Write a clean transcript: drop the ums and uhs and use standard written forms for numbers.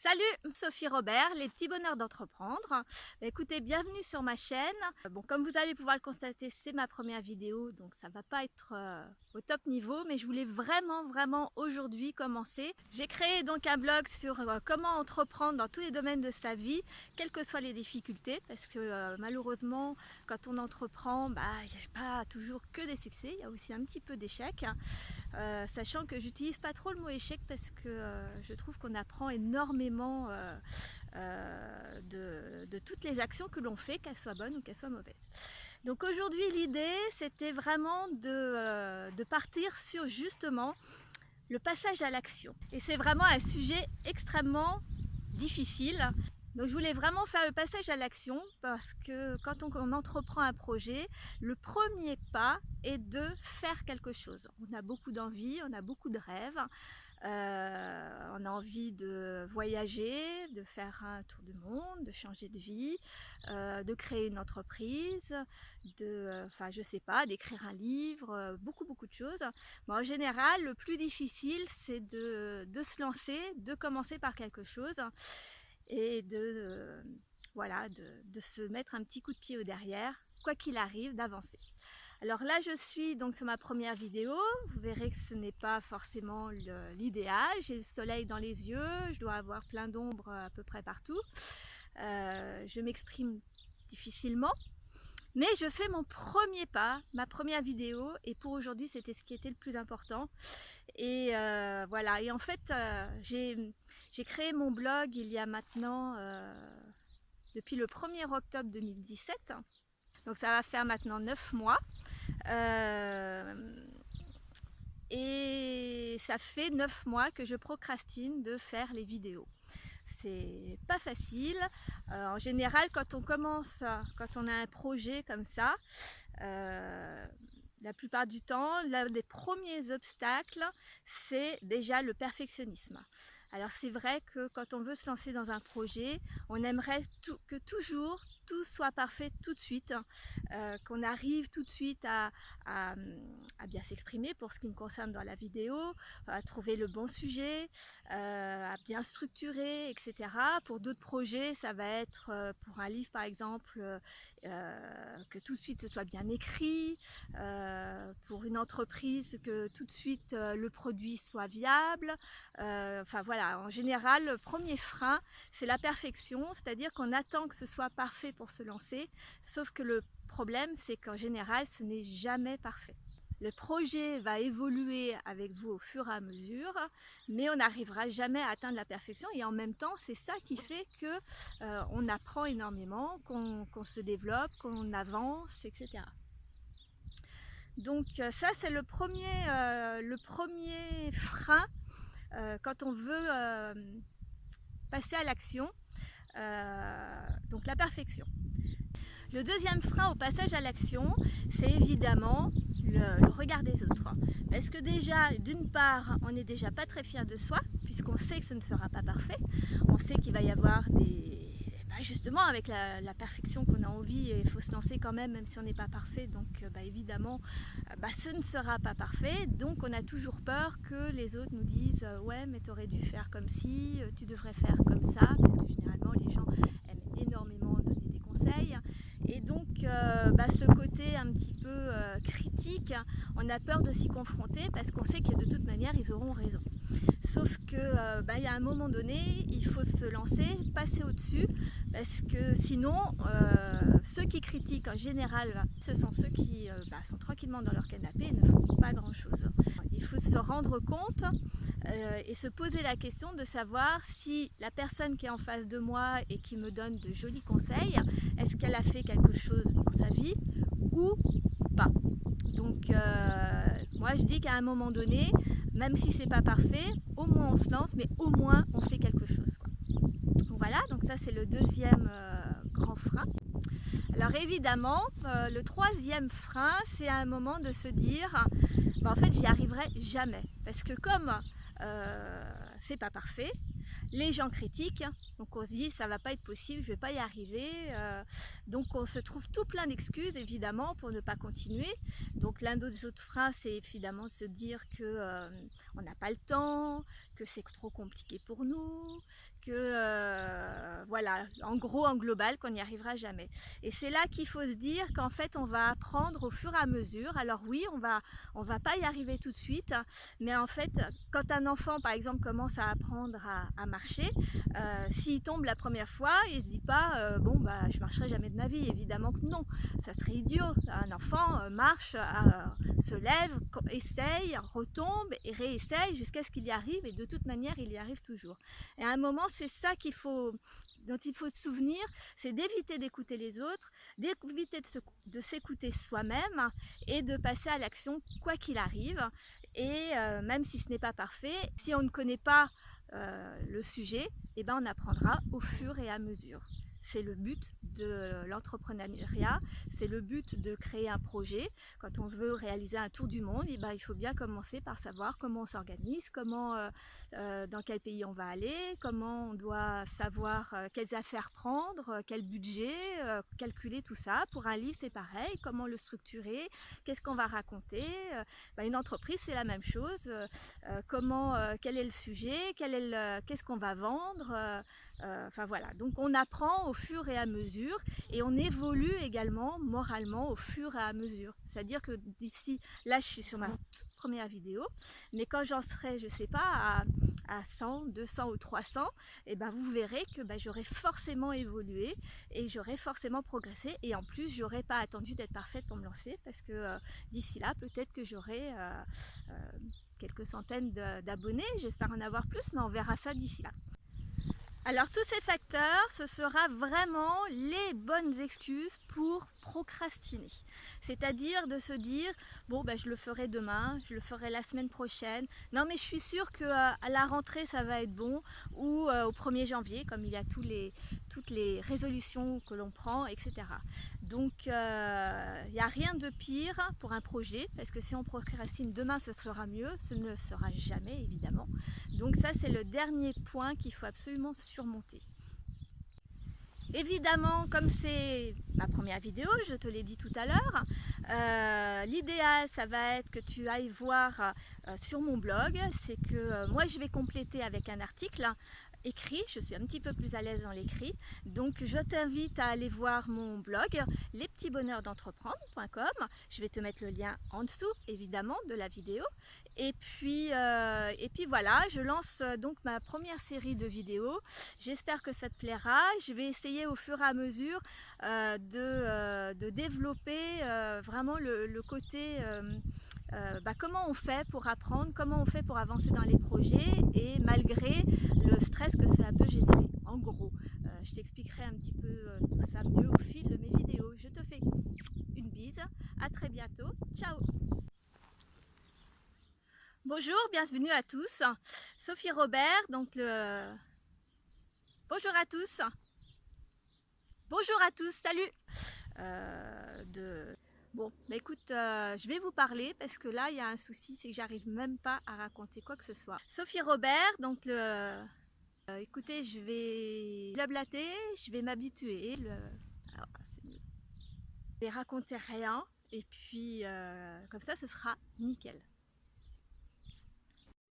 Salut, Sophie Robert, les petits bonheurs d'entreprendre. Écoutez, bienvenue sur ma chaîne. Bon, comme vous allez pouvoir le constater, c'est ma première vidéo, donc ça va pas être au top niveau, mais je voulais vraiment aujourd'hui commencer. J'ai créé donc un blog sur comment entreprendre dans tous les domaines de sa vie, quelles que soient les difficultés, parce que malheureusement, quand on entreprend, il n'y a pas toujours que des succès, il y a aussi un petit peu d'échecs. Sachant que j'utilise pas trop le mot échec parce que je trouve qu'on apprend énormément de toutes les actions que l'on fait, qu'elles soient bonnes ou qu'elles soient mauvaises. Donc aujourd'hui l'idée c'était vraiment de partir sur justement le passage à l'action. Et c'est vraiment un sujet extrêmement difficile. Donc je voulais vraiment faire le passage à l'action parce que quand on entreprend un projet, le premier pas est de faire quelque chose. On a beaucoup d'envie, on a beaucoup de rêves, on a envie de voyager, de faire un tour du monde, de changer de vie, de créer une entreprise, je sais pas, d'écrire un livre, beaucoup de choses. Mais en général, le plus difficile c'est de se lancer, de commencer par quelque chose et de se mettre un petit coup de pied au derrière, quoi qu'il arrive, d'avancer. Alors là, je suis donc sur ma première vidéo. Vous verrez que ce n'est pas forcément l'idéal. J'ai le soleil dans les yeux, je dois avoir plein d'ombre à peu près partout. Je m'exprime difficilement, mais je fais mon premier pas, ma première vidéo, et pour aujourd'hui, c'était ce qui était le plus important. Et voilà, et en fait, j'ai créé mon blog il y a maintenant, depuis le 1er octobre 2017, donc ça va faire maintenant 9 mois. Et ça fait 9 mois que je procrastine de faire les vidéos. C'est pas facile. En général, quand on commence, quand on a un projet comme ça, la plupart du temps, l'un des premiers obstacles, c'est déjà le perfectionnisme. Alors c'est vrai que quand on veut se lancer dans un projet, on aimerait que toujours tout soit parfait tout de suite, qu'on arrive tout de suite à bien s'exprimer pour ce qui me concerne dans la vidéo, à trouver le bon sujet, à bien structurer, etc. Pour d'autres projets, ça va être pour un livre par exemple, que tout de suite ce soit bien écrit, pour une entreprise que tout de suite le produit soit viable. Voilà, en général le premier frein c'est la perfection, c'est-à-dire qu'on attend que ce soit parfait pour se lancer, sauf que le problème c'est qu'en général ce n'est jamais parfait. Le projet va évoluer avec vous au fur et à mesure, mais on n'arrivera jamais à atteindre la perfection, et en même temps c'est ça qui fait que on apprend énormément, qu'on se développe, qu'on avance, etc. Donc ça c'est le premier frein quand on veut passer à l'action, donc la perfection. Le deuxième frein au passage à l'action, c'est évidemment le regard des autres. Parce que déjà, d'une part, on n'est déjà pas très fier de soi, puisqu'on sait que ce ne sera pas parfait. On sait qu'il va y avoir justement avec la perfection qu'on a envie, il faut se lancer quand même si on n'est pas parfait. Donc évidemment, ce ne sera pas parfait. Donc on a toujours peur que les autres nous disent ouais mais tu aurais dû faire comme ci, tu devrais faire comme ça, parce que généralement les gens aiment énormément donner des conseils. Et donc ce côté un petit peu critique, on a peur de s'y confronter parce qu'on sait que de toute manière ils auront raison. Sauf que y a un moment donné, il faut se lancer, passer au-dessus, parce que sinon, ceux qui critiquent en général, ce sont ceux qui sont tranquillement dans leur canapé et ne font pas grand-chose. Il faut se rendre compte et se poser la question de savoir si la personne qui est en face de moi et qui me donne de jolis conseils, est-ce qu'elle a fait quelque chose dans sa vie ou pas. Donc moi je dis qu'à un moment donné, même si c'est pas parfait, au moins on se lance, mais au moins on fait quelque chose, quoi. Donc voilà, donc ça c'est le deuxième grand frein. Alors évidemment, le troisième frein, c'est à un moment de se dire, en fait j'y arriverai jamais. Parce que comme c'est pas parfait, les gens critiquent, donc on se dit ça va pas être possible, je vais pas y arriver, donc on se trouve tout plein d'excuses évidemment pour ne pas continuer. Donc l'un des autres freins, c'est évidemment se dire que on n'a pas le temps, que c'est trop compliqué pour nous, que voilà, en gros, en global, qu'on n'y arrivera jamais. Et c'est là qu'il faut se dire qu'en fait on va apprendre au fur et à mesure. Alors oui, on va pas y arriver tout de suite, mais en fait quand un enfant par exemple commence à apprendre à marcher, s'il tombe la première fois, il se dit pas bon bah je marcherai jamais de ma vie, évidemment que non, ça serait idiot. Un enfant marche, se lève, essaye, retombe et réessaye jusqu'à ce qu'il y arrive, et de toute manière il y arrive toujours. Et à un moment, c'est ça dont il faut se souvenir, c'est d'éviter d'écouter les autres, d'éviter de s'écouter soi-même et de passer à l'action quoi qu'il arrive. Et même si ce n'est pas parfait, si on ne connaît pas le sujet, eh ben on apprendra au fur et à mesure. C'est le but de l'entrepreneuriat, c'est le but de créer un projet. Quand on veut réaliser un tour du monde, eh ben, il faut bien commencer par savoir comment on s'organise, dans quel pays on va aller, comment on doit savoir quelles affaires prendre, quel budget, calculer tout ça. Pour un livre, c'est pareil, comment le structurer, qu'est-ce qu'on va raconter. Une entreprise, c'est la même chose. Quel est le sujet, qu'est-ce qu'on va vendre. Enfin voilà, donc on apprend au fur et à mesure et on évolue également moralement au fur et à mesure. C'est-à-dire que d'ici, là je suis sur ma toute première vidéo, mais quand j'en serai, je sais pas, à 100, 200 ou 300, et ben vous verrez que j'aurai forcément évolué et j'aurai forcément progressé, et en plus j'aurai pas attendu d'être parfaite pour me lancer, parce que d'ici là peut-être que j'aurai quelques centaines d'abonnés, j'espère en avoir plus, mais on verra ça d'ici là. Alors tous ces facteurs, ce sera vraiment les bonnes excuses pour procrastiner. C'est-à-dire de se dire, bon je le ferai demain, je le ferai la semaine prochaine, non mais je suis sûre qu'à la rentrée ça va être bon, ou au 1er janvier, comme il y a toutes les résolutions que l'on prend, etc. Donc il n'y a rien de pire pour un projet, parce que si on procrastine demain ce sera mieux, ce ne sera jamais évidemment. Donc ça c'est le dernier point qu'il faut absolument surmonter. Évidemment, comme c'est ma première vidéo, je te l'ai dit tout à l'heure, l'idéal ça va être que tu ailles voir sur mon blog, c'est que moi je vais compléter avec un article écrit, je suis un petit peu plus à l'aise dans l'écrit, donc je t'invite à aller voir mon blog lespetitsbonheursdentreprendre.com. Je vais te mettre le lien en dessous évidemment de la vidéo, et puis voilà, je lance donc ma première série de vidéos. J'espère que ça te plaira. Je vais essayer au fur et à mesure de développer vraiment le côté comment on fait pour apprendre, comment on fait pour avancer dans les projets, et malgré le stress que ça peut générer. En gros, je t'expliquerai un petit peu tout ça mieux au fil de mes vidéos. Je te fais une bise, à très bientôt, ciao! Bonjour, bienvenue à tous, Sophie Robert, donc bonjour à tous, salut. Bon, écoute, je vais vous parler parce que là il y a un souci, c'est que j'arrive même pas à raconter quoi que ce soit. Sophie Robert, donc écoutez, je vais blablater, je vais m'habituer, je vais raconter rien, et puis comme ça ce sera nickel.